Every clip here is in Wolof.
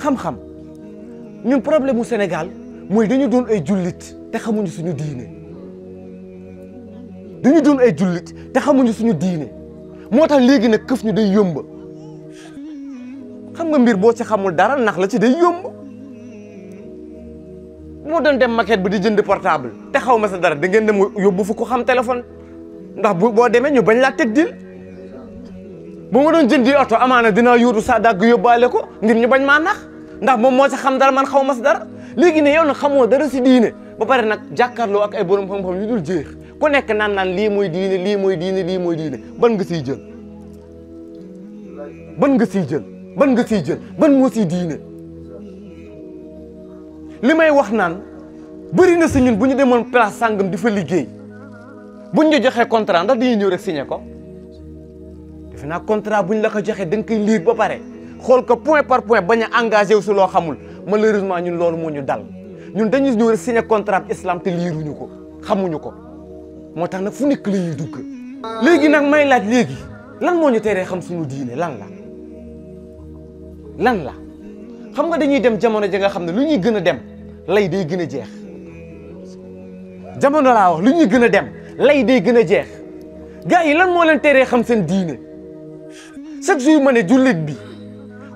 xam-xam ñun problème mu Sénégal mooy dañu doon ay jullit te xamuñu suñu diine dañu doon ay jullit te xamuñu suñu diine moo tax léegi nag këf ñu day yomb xam nga mbir boo ci xamul dara nax la ci day yomb moo doon dem maquette bi di jënd portable te xaw ma sa dara da ngeen dem yóbbu fu ko xam téléphone ndax boo demee ñu bañ laa teg dil bu ma doon jëndi oto amaana dinaa yóotu sa dàgg yóbbaale ko ngir ñu bañ maa nax ndax moom moo ci xam dara man xaw ma si dara léegi ne yow nag xamoo dara si diine ba pare nag jàkkaarloo ak ay borom xam-xam yu dul jeex ku nekk naan lii mooy diine lii mooy diine lii mooy diine ban nga siy jël ban nga siy jël ban nga siy jël ban moo siy diine li may wax naan bëri na si ñun bu ñu demoon place sàngam di fa liggéey buñ ñu joxee contrat ndax dañuy ñëw rek signé ko defe naa contrat buñ la ko joxee da nga koy lire ba pare xool ko point par point bañ a engagé wu si loo xamul malheureusement ñun loolu moo ñu dal ñun dañuy ñëw rek signé contrat islam te liiruñu ko xamuñu ko moo tax nag fu nekk la ñuy dugg. léegi nag may laaj léegi lan moo ñu teree xam suñu diine lan la xam nga dañuy dem jamono ji nga xam ne lu ñuy gën a dem lay day gën a jeex jamono laa wax lu ñuy gën a dem lay day gën a jeex gars yi lan moo leen teree xam seen diine chaque jour ma ne jullit bi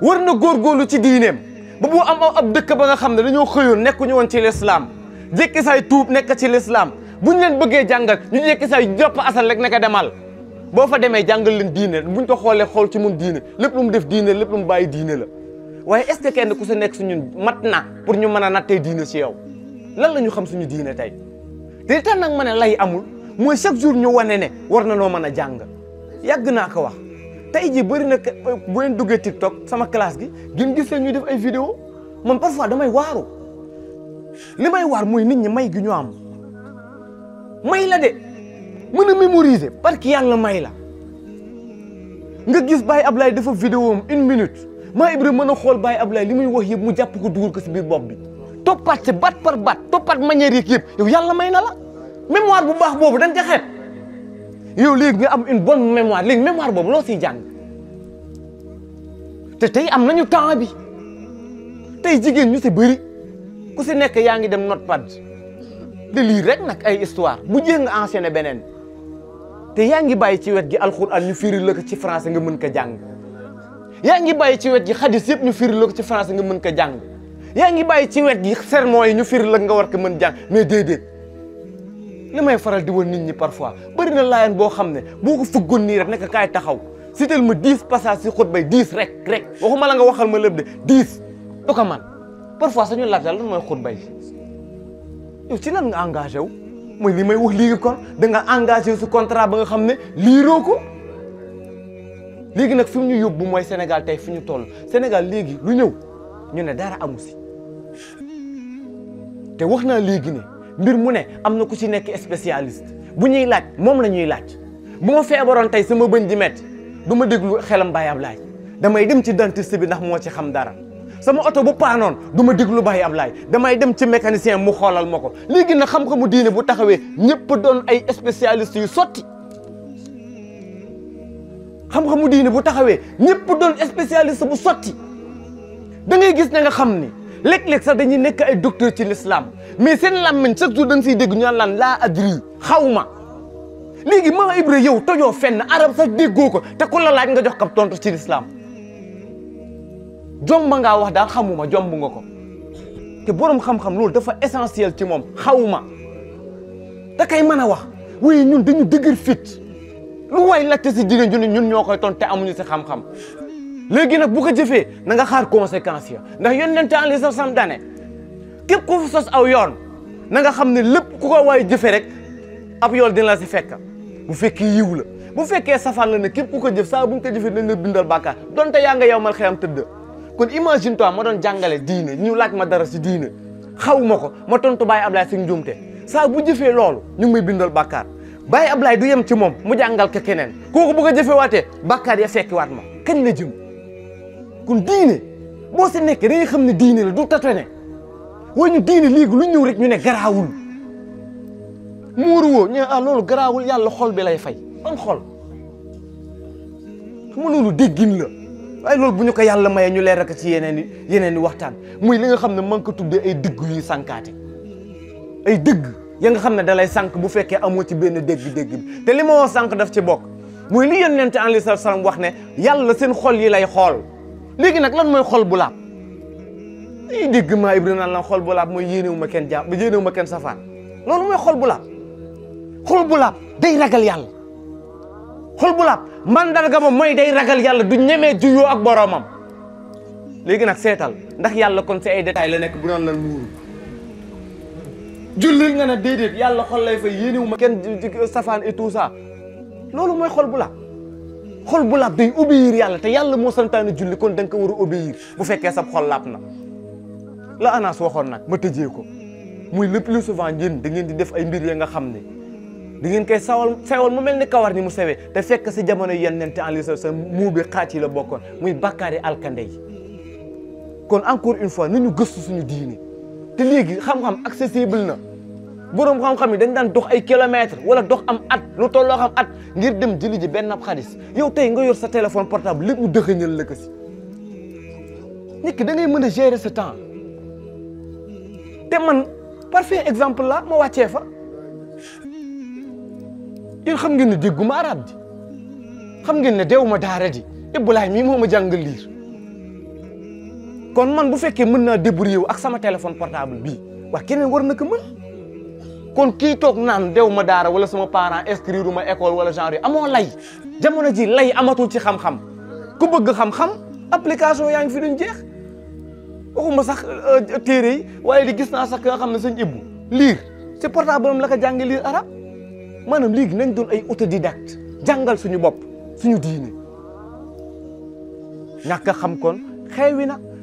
war na góorgóorlu ci diineem ba bu am ab dëkk ba nga xam ne dañoo xëyoon nekkuñu woon ci l'islam jékki saay tuub nekk ci l'islam buñ leen bëggee jàngal ñu jékki saay jopp asal rek nekk demal boo fa demee jàngal leen diine buñ ko xoolee xool ci mun diine lépp lu mu def diine lépp lu mu bàyyi diine la waaye est-ce que kenn ku sa nekk suñu mat na pour ñu mën a nattee diine ci yow lan la ñu xam suñu diine tey te li tax nag ma ne lay amul mooy chaque jour ñu wane ne war na noo mën a jàng yàgg naa ko wax tey jii bëri na bu leen duggee TikTok sama classe gi gën gis leen ñuy def ay vidéo man parfois damay waaru li may waar mooy nit ñi may gi ñu am may la de mën a mémoriser parce que yàlla may la nga gis Baye Ablaye dafa vidéo am 1 minute maa Ibrahima mën a xool Baye Ablaye li muy wax yëpp mu jàpp ko dugal ko si biir bopp bi toppaat si bat par bat toppaat manière yi yëpp yow yàlla may na la mémoire bu baax boobu dañ ca xeeb yow léegi nga am une bonne mémoire léegi mémoire boobu loo siy jàng te tey am nañu temps bi tey jigéen ñu si bëri ku si nekk yaa ngi dem notepad de lire rek nag ay histoire bu jéem nga enchaîner beneen te yaa ngi bàyyi ci wet gi alxuraan ñu firi la ko ci français nga mën ko jàng yaa ngi bàyyi ci wet gi xadis yëpp ñu firi la ko ci français nga mën ko jàng yaa ngi bàyyi ci wet gi sermon yi ñu firi la nga war ko mën jàng mais déedéet li may faral di woon nit ñi parfois bëri na laayaan boo xam ne boo ko fëggoon nii rek nekk kaay taxaw sital ma 10 passages si xutbay 10 rek waxuma la nga waxal ma lépp de 10 du ko man parfois sañu laajal lan mooy xutbay yow ci lan nga engagé wu mooy li may wax léegi kon da nga engagé su contrat ba nga xam ne liiroo ko léegi nag fi mu ñu yóbbu mooy Sénégal tey fi ñu toll Sénégal léegi lu ñëw ñu ne dara amu si te wax naa léegi ne mbir mu ne am na ku ci nekk spécialiste bu ñuy laaj moom la ñuy laaj bu ma feebaroon tey sama bëñ di metti du ma déglu xelam Baye Ablaye damay dem ci dentiste bi ndax moo ci xam dara sama oto bu paanoon du ma déglu Baye Ablaye damay dem ci mécanicien mu xoolal ma ko léegi nag xam-xamu diine bu taxawee ñëpp doon ay spécialistes yu sotti xam-xamu diine bu taxawee ñëpp doon spécialiste bu sotti da ngay gis ne nga xam ni léeg-léeg sax dañuy nekk ay docteur ci l'islam mais seen làmmiñ chaque jour da nga siy dégg ñu naan laa adri xaw ma léegi maa Ibra yow tojoo fenn arab sax déggoo ko te ku la laaj nga jox kap tontu ci l'islam jomb ngaa wax daal xamuma jomb nga ko te borom xam-xam loolu dafa essentiel ci moom xawma da kay mën a wax waaye ñun dañu dëgër fit lu waay laajte si jigéen ju ne ñun ñoo koy tontu te amuñu si xam-xam léegi nag bu ko jëfee na nga xaar conséquences ya ndax yonent ali sa sam dane képp ku fi sos aw yoon na nga xam ne lépp ku ko waay jëfee rek ab yool dina la si fekk bu fekkee yiw la bu fekkee safaan la ne képp ku ko jëf saa bu ñu ko jëfee dañ la bindal bàkkaar donte yaa nga yow mal xëyam tëdd kon imagine toi ma doon jàngale diine ñu laaj ma dara si diine xaw ma ko ma tontu Baye Ablaye si njuumte saa bu jëfee loolu ñu ngi may bindal bàkkaar Baye Ablaye du yem ci moom mu jàngal ko keneen kooku bu ko jëfee waatee bàkkaar ya fekki waat ma kañ la jëm kon diine boo si nekkee da nga xam ne diine la du tatane waaye ñu diine léegi lu ñëw rek ñu ne garaawul muuru woo ñu loolu garaawul yàlla xol bi lay fay ban xol xam nga loolu déggin la waaye loolu bu ñu ko yàlla mayee ñu leer rek ci yeneen i waxtaan muy li nga xam ne man ko tuddee ay dëgg yuy sànkaate ay dëgg ya nga xam ne da lay sànk bu fekkee amoo ci benn dégg-dégg bi te li ma wax sànk daf ci bokk muy li yonent alayhi salaam wax ne yàlla seen xol yi lay xool léegi nag lan mooy xol bu laab ay dégg maa Ibrahima lan xol bu laab mooy yéenewuma kenn jàmm yéenewuma kenn safaan loolu mooy xol bu laab xol bu laab day ragal yàlla xol bu laab mandarga ma mooy day ragal yàlla du ñemee juyoo ak boromam léegi nag seetal ndax yàlla kon ci ay détails la nekk bu doon lan muuru jullil nga ne déedéet yàlla xol lay fay yéenewuma kenn safaan et tout ça loolu mooy xol bu laab xol bu laab day obéir yàlla te yàlla moo santaane julli kon da nga ko war a obéir bu fekkee sab xol laab na la Anas waxoon nag ma tëjee ko muy le plus souvent yéen da ngeen di def ay mbir ya nga xam ne da ngeen koy sewal mu mel ni kawar ni mu sewee te fekk si jamono yonent alayhi salaam muu bi xaaj yi la bokkoon muy bàkkaari alkande yi kon encore une fois nañu gëstu suñu diine te léegi xam-xam accessible na boroom xam-xam yi dañ daan dox ay kilomètres wala dox am at lu tolloo xam at ngir dem jëli ji benn ab xaalis yow tey nga yor sa téléphone portable lépp mu dëxëñal la ko si nit ki da ngay mën a gérer sa temps te man parfait exemple la ma wàccee fa yéen xam ngeen ne dégguma arab di xam ngeen ne deewuma daara di Ibulaay mii moo ma jàngal liir kon man bu fekkee mën naa débrouiller ak sama téléphone portable bii wax keneen war na ko mën kon kii toog naan dew ma daara wala sama parent inscrire ma école wala genre yi amoo lay jamono ji lay amatul ci xam-xam ku bëgg xam-xam application yaa ngi fi duñ jeex waxuma sax téere yi waaye di gis naa sax nga xam ne sëñ Ibbu liir ci portable am la ko jànge liir arab maanaam léegi nañ doon ay autodidacte jàngal suñu bopp suñu diine ñàkk a xam kon xeewi na